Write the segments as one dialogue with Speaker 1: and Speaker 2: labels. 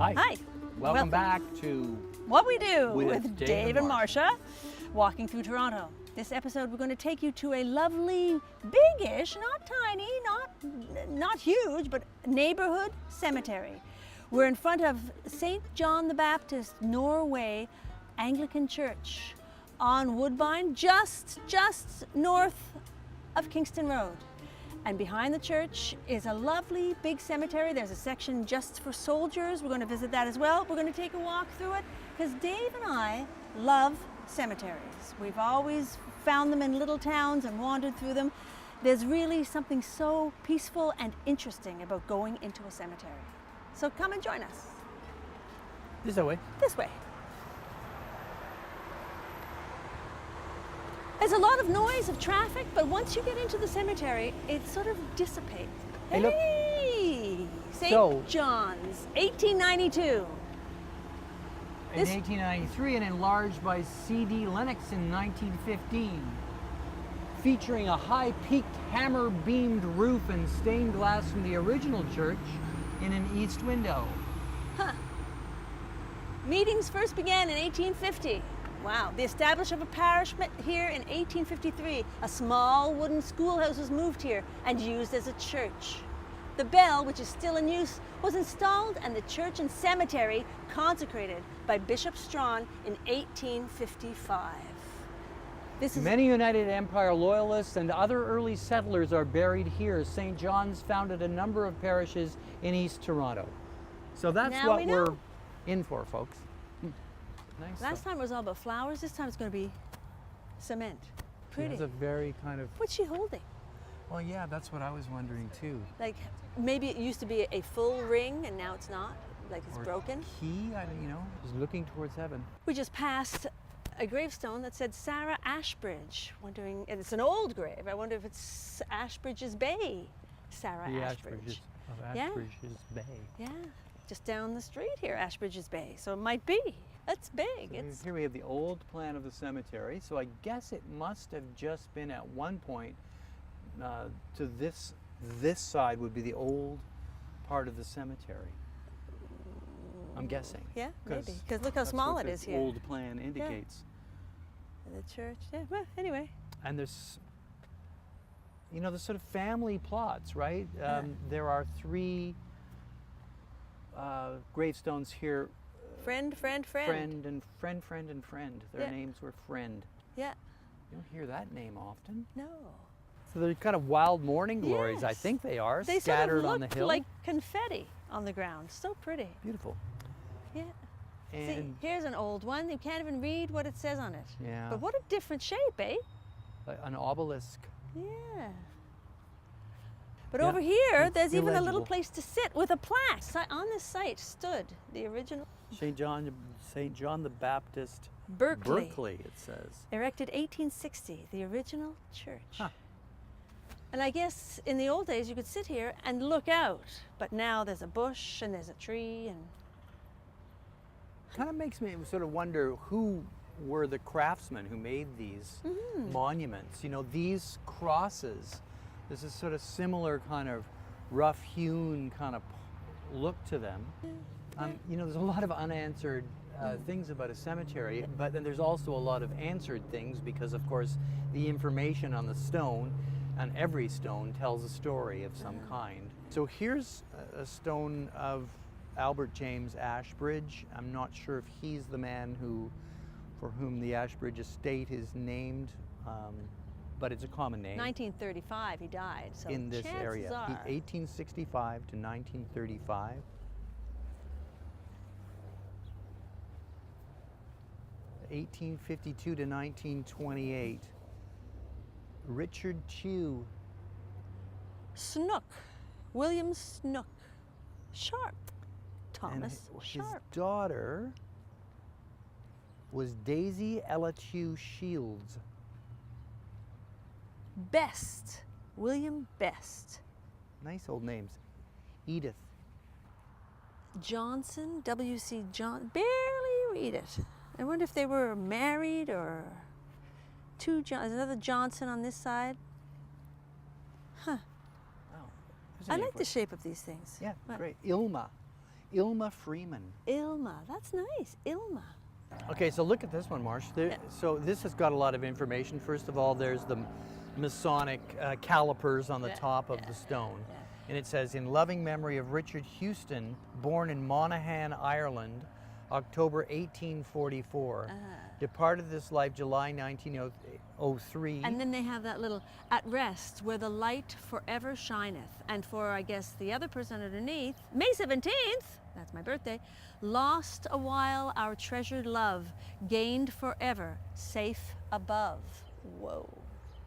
Speaker 1: Hi.
Speaker 2: Hi.
Speaker 1: Welcome back to
Speaker 2: What We Do
Speaker 1: with
Speaker 2: Dave and Marcia, walking through Toronto. This episode, we're going to take you to a lovely, big-ish, not tiny, not huge, but neighborhood cemetery. We're in front of St. John the Baptist, Norway Anglican Church on Woodbine, just north of Kingston Road. And behind the church is a lovely big cemetery. There's a section just for soldiers. We're going to visit that as well. We're going to take a walk through it because Dave and I love cemeteries. We've always found them in little towns and wandered through them. There's really something so peaceful and interesting about going into a cemetery. So come and join us.
Speaker 1: This way.
Speaker 2: This way. There's a lot of noise of traffic, but once you get into the cemetery, it sort of dissipates.
Speaker 1: Hey, look.
Speaker 2: Hey! St.
Speaker 1: So-
Speaker 2: John's, 1892.
Speaker 1: In
Speaker 2: This-
Speaker 1: 1893 and enlarged by C.D. Lennox in 1915. Featuring a high-peaked hammer-beamed roof and stained glass from the original church in an east window.
Speaker 2: Huh. Meetings first began in 1850. Wow. The establishment of a parish met here in 1853. A small wooden schoolhouse was moved here and used as a church. The bell, which is still in use, was installed and the church and cemetery consecrated by Bishop Strawn in 1855. This is
Speaker 1: Many United Empire Loyalists and other early settlers are buried here. St. John's founded a number of parishes in East Toronto. So that's
Speaker 2: Now
Speaker 1: what
Speaker 2: we know.
Speaker 1: we're in for, folks. Nice.
Speaker 2: Last time it was all about flowers. This time it's going to be cement. Pretty.
Speaker 1: It's a very kind of,
Speaker 2: What's she holding?
Speaker 1: well, yeah, that's what I was wondering too.
Speaker 2: Like maybe it used to be a full ring and now it's not. Like it's
Speaker 1: Or
Speaker 2: broken.
Speaker 1: Key, just looking towards heaven.
Speaker 2: We just passed a gravestone that said Sarah Ashbridge. Wondering, and it's an old grave. I wonder if it's Ashbridge's Bay. Sarah
Speaker 1: The
Speaker 2: Ashbridge.
Speaker 1: of
Speaker 2: Yeah.
Speaker 1: Ashbridge's Bay.
Speaker 2: Yeah, just down the street here, Ashbridge's Bay. So it might be. That's big.
Speaker 1: So
Speaker 2: It's
Speaker 1: here we have the old plan of the cemetery. So I guess it must have just been at one point to this side would be the old part of the cemetery. I'm guessing.
Speaker 2: yeah, maybe. Because look how
Speaker 1: That's
Speaker 2: small
Speaker 1: what
Speaker 2: it
Speaker 1: this
Speaker 2: is here.
Speaker 1: old plan indicates.
Speaker 2: The church. Yeah. Well, anyway.
Speaker 1: And there's sort of family plots, right? There are three gravestones here.
Speaker 2: Friend.
Speaker 1: Friend and friend. Their
Speaker 2: Yeah.
Speaker 1: names were friend.
Speaker 2: Yeah.
Speaker 1: You don't hear that name often.
Speaker 2: No.
Speaker 1: So they're kind of wild morning glories, I
Speaker 2: Yes.
Speaker 1: think they are,
Speaker 2: They
Speaker 1: scattered
Speaker 2: sort of
Speaker 1: on the
Speaker 2: look
Speaker 1: hill.
Speaker 2: like confetti on the ground. So pretty.
Speaker 1: Beautiful.
Speaker 2: Yeah. See,
Speaker 1: And
Speaker 2: here's an old one. You can't even read what it says on it.
Speaker 1: yeah,
Speaker 2: But what a different shape, eh?
Speaker 1: an obelisk.
Speaker 2: Yeah. But
Speaker 1: Yeah,
Speaker 2: over here,
Speaker 1: it's
Speaker 2: there's even a little
Speaker 1: illegible.
Speaker 2: place to sit with a plaque. On this site stood the original
Speaker 1: St. John the Baptist,
Speaker 2: Berkeley,
Speaker 1: Berkeley, it says.
Speaker 2: erected 1860, the original church.
Speaker 1: Huh.
Speaker 2: And I guess in the old days you could sit here and look out, but now there's a bush and there's a tree and
Speaker 1: Kind of makes me sort of wonder who were the craftsmen who made these monuments. These crosses, there's a sort of similar kind of rough-hewn kind of look to them. There's a lot of unanswered things about a cemetery, but then there's also a lot of answered things because, of course, the information on the stone, on every stone, tells a story of some kind. So here's a stone of Albert James Ashbridge. I'm not sure if he's the man for whom the Ashbridge estate is named, but it's a common name
Speaker 2: 1935 he died. So
Speaker 1: in this
Speaker 2: chances
Speaker 1: area.
Speaker 2: are,
Speaker 1: 1865 to 1935. (1852 to 1928). Richard Chew.
Speaker 2: Snook, William Snook, Sharp, Thomas
Speaker 1: and his
Speaker 2: Sharp.
Speaker 1: daughter was Daisy Ella Chew Shields.
Speaker 2: Best, William Best.
Speaker 1: Nice old names. Edith.
Speaker 2: Johnson, W.C. John, barely read it. I wonder if they were married or two John, another Johnson on this side. Huh.
Speaker 1: Wow.
Speaker 2: I like the shape of these things.
Speaker 1: Yeah,
Speaker 2: What?
Speaker 1: great. Ilma. Ilma Freeman.
Speaker 2: Ilma, that's nice. Ilma.
Speaker 1: Okay, so look at this one, Marsh. So this has got a lot of information. First of all, there's the Masonic calipers on the top of the stone.
Speaker 2: Yeah.
Speaker 1: And it says, in loving memory of Richard Houston, born in Monaghan, Ireland, October 1844. Departed this life July 1903.
Speaker 2: And then they have that little at rest where the light forever shineth. And for, I guess, the other person underneath, May 17th, that's my birthday, lost a while our treasured love, gained forever, safe above. Whoa.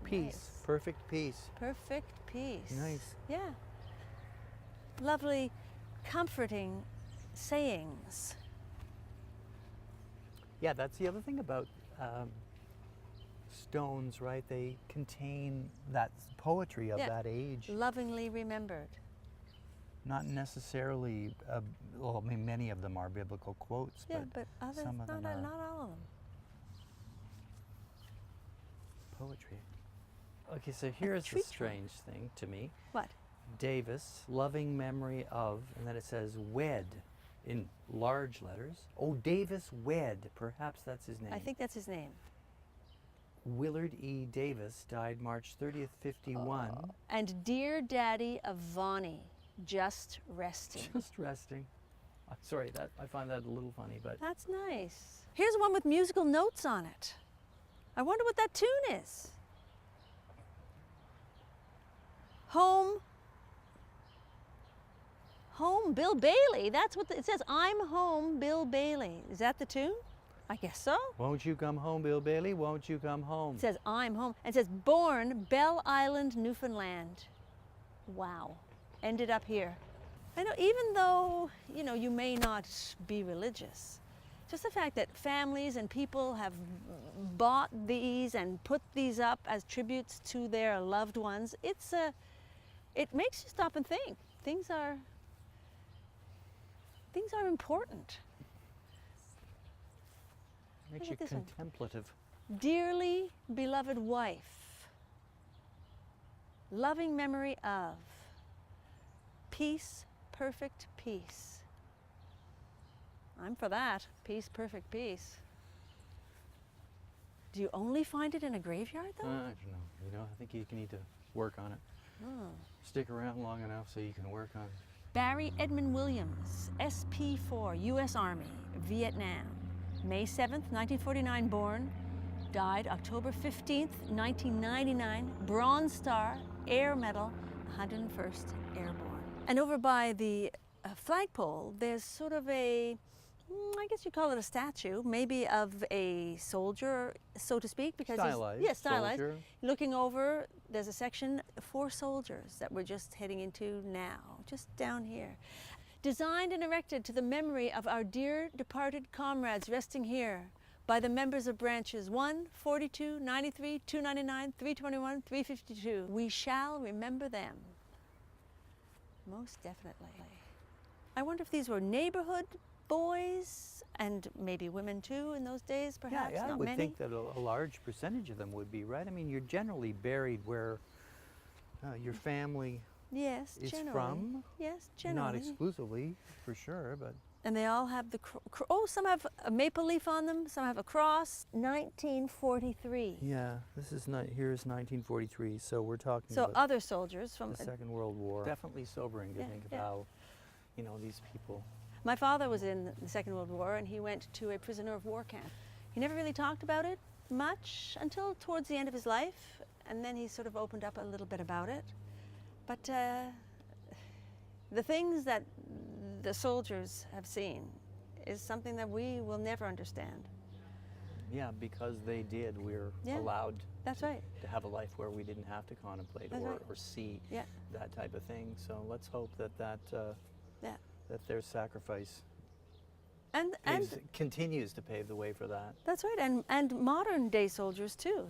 Speaker 1: Peace,
Speaker 2: Nice.
Speaker 1: perfect peace.
Speaker 2: Perfect peace.
Speaker 1: Nice.
Speaker 2: Yeah. Lovely, comforting sayings.
Speaker 1: Yeah, that's the other thing about stones, right? They contain that poetry of that age.
Speaker 2: Lovingly remembered.
Speaker 1: Not necessarily, well, I mean, many of them are biblical quotes,
Speaker 2: Yeah, but others,
Speaker 1: some of them
Speaker 2: not
Speaker 1: are
Speaker 2: all of them.
Speaker 1: poetry. Okay, so here's the
Speaker 2: tree trunk.
Speaker 1: strange thing to me.
Speaker 2: What?
Speaker 1: Davis, loving memory of, and then it says wed in large letters. Oh, Davis Wed, perhaps that's his name.
Speaker 2: I think that's his name.
Speaker 1: Willard E. Davis died March 30th, 51.
Speaker 2: And dear Daddy of Vonnie, just resting.
Speaker 1: Just resting. Sorry, that I find that a little funny, but
Speaker 2: That's nice. Here's one with musical notes on it. I wonder what that tune is. Home, Bill Bailey. That's what it says. I'm home, Bill Bailey. Is that the tune? I guess so.
Speaker 1: won't you come home, Bill Bailey? Won't you come home?
Speaker 2: It says I'm home. And it says born Belle Island, Newfoundland. Wow. Ended up here. I know, even though, you know, you may not be religious, just the fact that families and people have bought these and put these up as tributes to their loved ones, it makes you stop and think. Things are important.
Speaker 1: Makes
Speaker 2: Look
Speaker 1: you
Speaker 2: at this one.
Speaker 1: contemplative.
Speaker 2: Dearly beloved wife, loving memory of, peace, perfect peace. I'm for that. Peace, perfect peace. Do you only find it in a graveyard, though?
Speaker 1: I don't know. You know, I think you need to work on it.
Speaker 2: Oh.
Speaker 1: Stick around long enough so you can work on it.
Speaker 2: Barry Edmund Williams, SP4, U.S. Army, Vietnam. May 7th, 1949 born, died October 15th, 1999, Bronze Star, Air Medal, 101st Airborne. And over by the flagpole, there's sort of a, I guess you call it a statue, maybe of a soldier, so to speak, because
Speaker 1: Stylized.
Speaker 2: yeah, stylized.
Speaker 1: Soldier.
Speaker 2: Looking over, there's a section for soldiers that we're just heading into now, just down here. Designed and erected to the memory of our dear departed comrades resting here by the members of branches 1, 42, 93, 299, 321, 352. We shall remember them. Most definitely. I wonder if these were neighborhood boys and maybe women too in those days, perhaps.
Speaker 1: Yeah, I
Speaker 2: not
Speaker 1: would
Speaker 2: many.
Speaker 1: think that a large percentage of them would be, right? I mean, you're generally buried where your family
Speaker 2: Yes,
Speaker 1: is
Speaker 2: generally.
Speaker 1: from.
Speaker 2: Yes, generally.
Speaker 1: Not exclusively, for sure, but
Speaker 2: And they all have the, some have a maple leaf on them, some have a cross. 1943.
Speaker 1: yeah, this is not, here's 1943, so we're talking
Speaker 2: So
Speaker 1: about
Speaker 2: other soldiers from,
Speaker 1: the Second World War. Definitely sobering to
Speaker 2: Yeah,
Speaker 1: think of
Speaker 2: yeah.
Speaker 1: how, you know, these people.
Speaker 2: my father was in the Second World War and he went to a prisoner of war camp. He never really talked about it much until towards the end of his life, and then he sort of opened up a little bit about it. But the things that the soldiers have seen is something that we will never understand.
Speaker 1: Yeah, because they did, we're
Speaker 2: Yeah.
Speaker 1: allowed
Speaker 2: That's right.
Speaker 1: to have a life where we didn't have to contemplate
Speaker 2: That's
Speaker 1: or,
Speaker 2: right.
Speaker 1: or see
Speaker 2: Yeah.
Speaker 1: that type of thing. So let's hope that
Speaker 2: Yeah.
Speaker 1: that their sacrifice
Speaker 2: And
Speaker 1: continues to pave the way for that.
Speaker 2: that's right. And modern day soldiers too.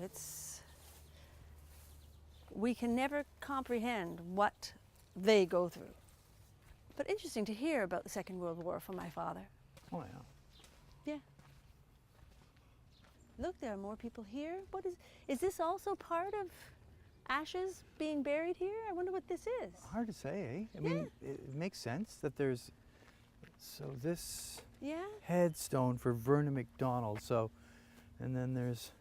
Speaker 2: We can never comprehend what they go through. But interesting to hear about the Second World War from my father.
Speaker 1: Oh yeah.
Speaker 2: Yeah. Look, there are more people here. What is this also part of ashes being buried here? I wonder what this is.
Speaker 1: Hard to say, eh? I mean, it makes sense that there's So this
Speaker 2: Yeah,
Speaker 1: headstone for Vernon McDonald. So, and then there's,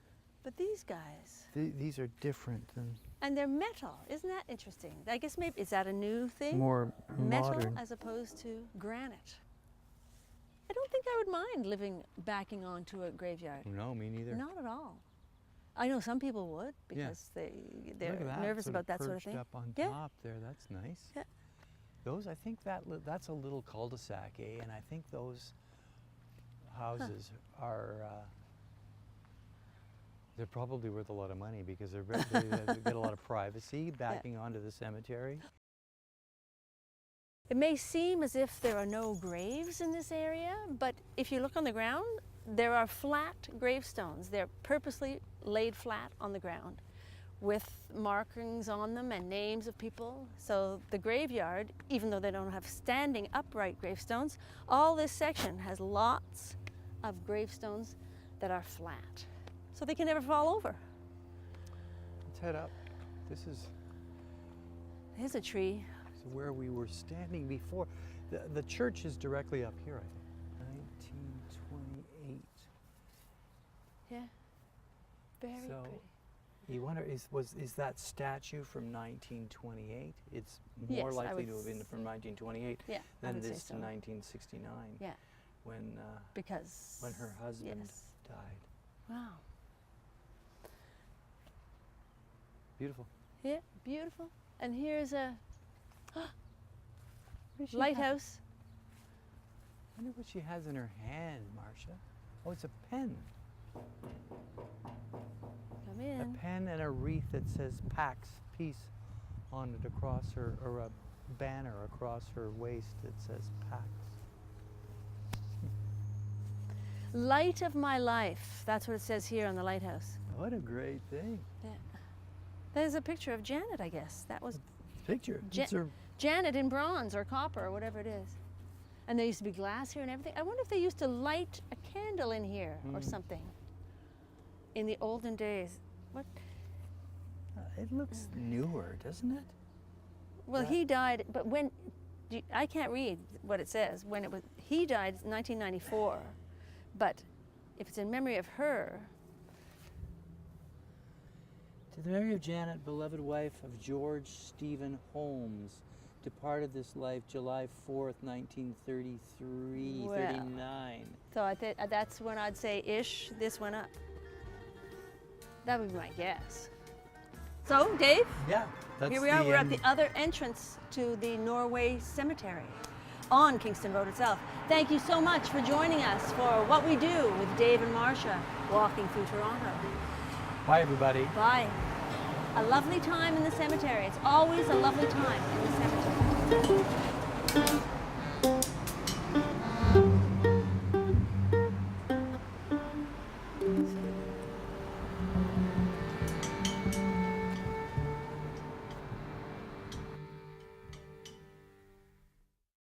Speaker 2: but these guys,
Speaker 1: these are different and
Speaker 2: and they're metal. Isn't that interesting? I guess maybe, is that a new thing?
Speaker 1: more
Speaker 2: Metal
Speaker 1: modern.
Speaker 2: as opposed to granite. I don't think I would mind backing onto a graveyard.
Speaker 1: No, me neither.
Speaker 2: Not at all. I know some people would
Speaker 1: Yeah.
Speaker 2: because
Speaker 1: Look
Speaker 2: they're
Speaker 1: at that,
Speaker 2: nervous
Speaker 1: sort
Speaker 2: about that sort of
Speaker 1: perched
Speaker 2: thing.
Speaker 1: up on
Speaker 2: Yeah.
Speaker 1: top there. That's nice.
Speaker 2: Yeah.
Speaker 1: Those, I think that's a little cul-de-sac, eh? And I think those houses are. They're probably worth a lot of money because they get a lot of privacy backing onto the cemetery.
Speaker 2: It may seem as if there are no graves in this area, but if you look on the ground, there are flat gravestones. They're purposely laid flat on the ground with markings on them and names of people. So the graveyard, even though they don't have standing upright gravestones, all this section has lots of gravestones that are flat. So they can never fall over.
Speaker 1: Let's head up. This is
Speaker 2: Here's a tree.
Speaker 1: where we were standing before. The church is directly up here, I think. 1928.
Speaker 2: Yeah, very
Speaker 1: So,
Speaker 2: pretty.
Speaker 1: You wonder, is that statue from 1928? It's
Speaker 2: Yes,
Speaker 1: more
Speaker 2: I
Speaker 1: likely
Speaker 2: would
Speaker 1: to have been from 1928
Speaker 2: Yeah, I
Speaker 1: than
Speaker 2: would say
Speaker 1: this
Speaker 2: so.
Speaker 1: 1969
Speaker 2: Yeah,
Speaker 1: when
Speaker 2: because
Speaker 1: her husband
Speaker 2: yes.
Speaker 1: died.
Speaker 2: Wow.
Speaker 1: Beautiful.
Speaker 2: Yeah, beautiful. And here's a
Speaker 1: What does she
Speaker 2: lighthouse.
Speaker 1: I wonder what she has in her hand, Marcia. Oh, it's a pen.
Speaker 2: Come
Speaker 1: A
Speaker 2: in.
Speaker 1: pen and a wreath that says Pax, peace, on it across her, or a banner across her waist that says Pax.
Speaker 2: Light of my life. That's what it says here on the lighthouse.
Speaker 1: What a great thing.
Speaker 2: Yeah. There's a picture of Janet, I guess. That was
Speaker 1: Picture.
Speaker 2: Ja-
Speaker 1: It's her.
Speaker 2: Janet in bronze or copper or whatever it is. And there used to be glass here and everything. I wonder if they used to light a candle in here or something in the olden days. What?
Speaker 1: It looks newer, doesn't it?
Speaker 2: Well,
Speaker 1: That-
Speaker 2: he died, but when, I can't read what it says. When it was, he died in 1994, but if it's in memory of her,
Speaker 1: To the memory of Janet, beloved wife of George Stephen Holmes, departed this life July 4th, 1933,
Speaker 2: Well.
Speaker 1: 39.
Speaker 2: so that's when I'd say ish, this went up. That would be my guess. So, Dave,
Speaker 1: Yeah, that's
Speaker 2: here we are. We're at the other entrance to the Norway Cemetery on Kingston Road itself. Thank you so much for joining us for What We Do with Dave and Marcia, walking through Toronto.
Speaker 1: Bye, everybody.
Speaker 2: Bye. A lovely time in the cemetery. It's always a lovely time in the cemetery.